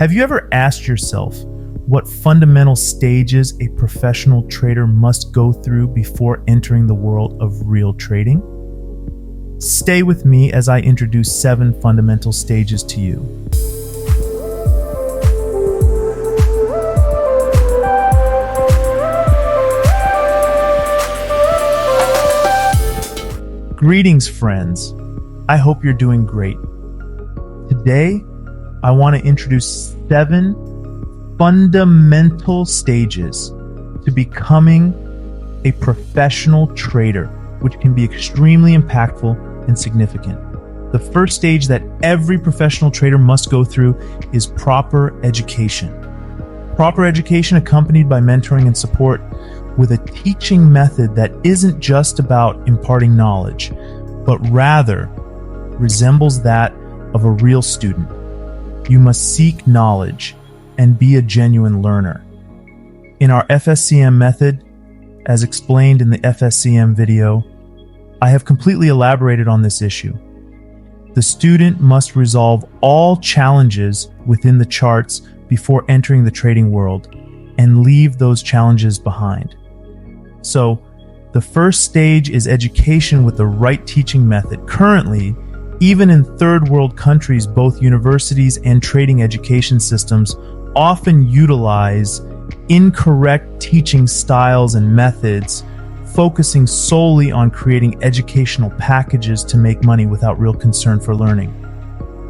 Have you ever asked yourself what fundamental stages a professional trader must go through before entering the world of real trading? Stay with me as I introduce 7 fundamental stages to you. Greetings, friends. I hope you're doing great. Today, I want to introduce 7 fundamental stages to becoming a professional trader, which can be extremely impactful and significant. The first stage that every professional trader must go through is proper education. Proper education accompanied by mentoring and support with a teaching method that isn't just about imparting knowledge, but rather resembles that of a real student. You must seek knowledge and be a genuine learner. In our FSCM method, as explained in the FSCM video, I have completely elaborated on this issue. The student must resolve all challenges within the charts before entering the trading world and leave those challenges behind. So, the first stage is education with the right teaching method. Currently, even in third world countries, both universities and trading education systems often utilize incorrect teaching styles and methods, focusing solely on creating educational packages to make money without real concern for learning.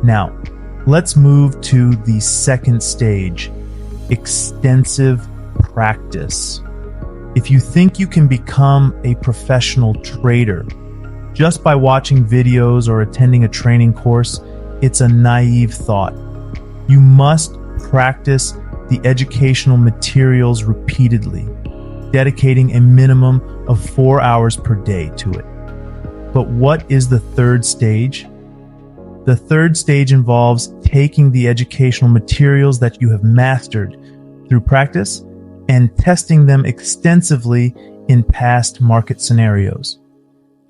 Now, let's move to the second stage, extensive practice. If you think you can become a professional trader just by watching videos or attending a training course, it's a naive thought. You must practice the educational materials repeatedly, dedicating a minimum of 4 hours per day to it. But what is the third stage? The third stage involves taking the educational materials that you have mastered through practice and testing them extensively in past market scenarios.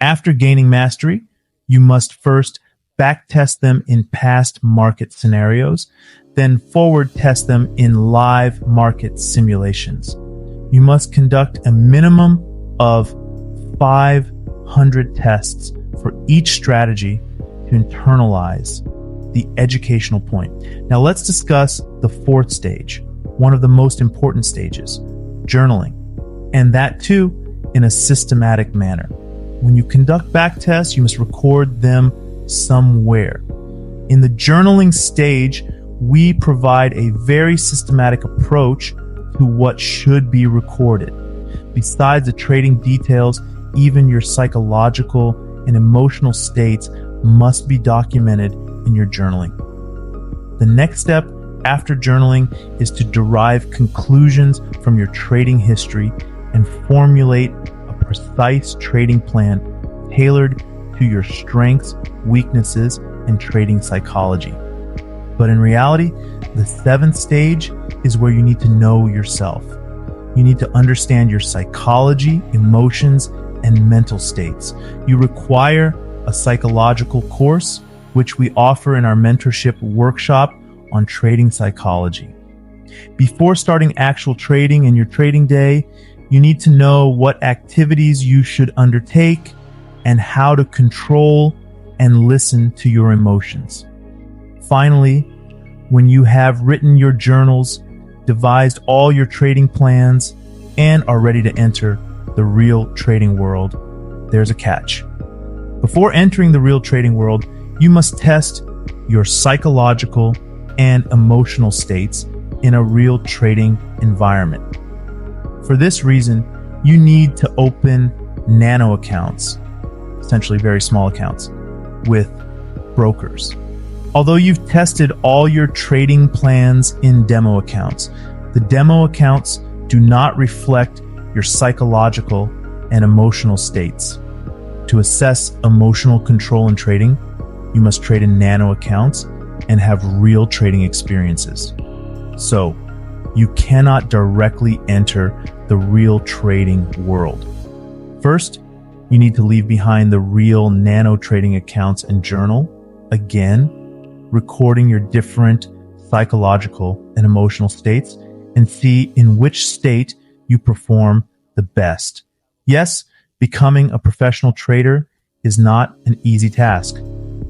After gaining mastery, you must first backtest them in past market scenarios, then forward test them in live market simulations. You must conduct a minimum of 500 tests for each strategy to internalize the educational point. Now let's discuss the fourth stage, one of the most important stages, journaling, and that too in a systematic manner. When you conduct backtests, you must record them somewhere. In the journaling stage, we provide a very systematic approach to what should be recorded. Besides the trading details, even your psychological and emotional states must be documented in your journaling. The next step after journaling is to derive conclusions from your trading history and formulate a precise trading plan tailored to your strengths, weaknesses, and trading psychology. But in reality, the 7th stage is where you need to know yourself. You need to understand your psychology, emotions, and mental states. You require a psychological course, which we offer in our mentorship workshop on trading psychology. Before starting actual trading in your trading day, you need to know what activities you should undertake and how to control and listen to your emotions. Finally, when you have written your journals, devised all your trading plans, and are ready to enter the real trading world, there's a catch. Before entering the real trading world, you must test your psychological and emotional states in a real trading environment. For this reason, you need to open nano accounts, essentially very small accounts, with brokers. Although you've tested all your trading plans in demo accounts, the demo accounts do not reflect your psychological and emotional states. To assess emotional control in trading, you must trade in nano accounts and have real trading experiences. So, you cannot directly enter the real trading world. First, you need to leave behind the real nano trading accounts and journal, again, recording your different psychological, and emotional states and see in which state you perform the best. Yes, becoming a professional trader is not an easy task.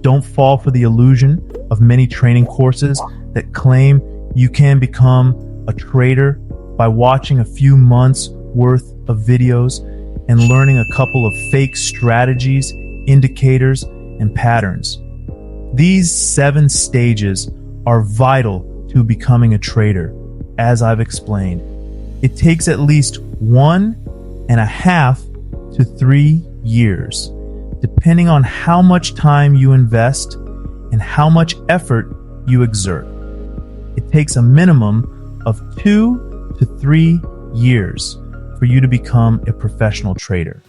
Don't fall for the illusion of many training courses that claim you can become a trader by watching a few months worth of videos and learning a couple of fake strategies, indicators, and patterns. These 7 stages are vital to becoming a trader, as I've explained. It takes at least 1.5 to 3 years, depending on how much time you invest and how much effort you exert. It takes a minimum of 2 to 3 years for you to become a professional trader.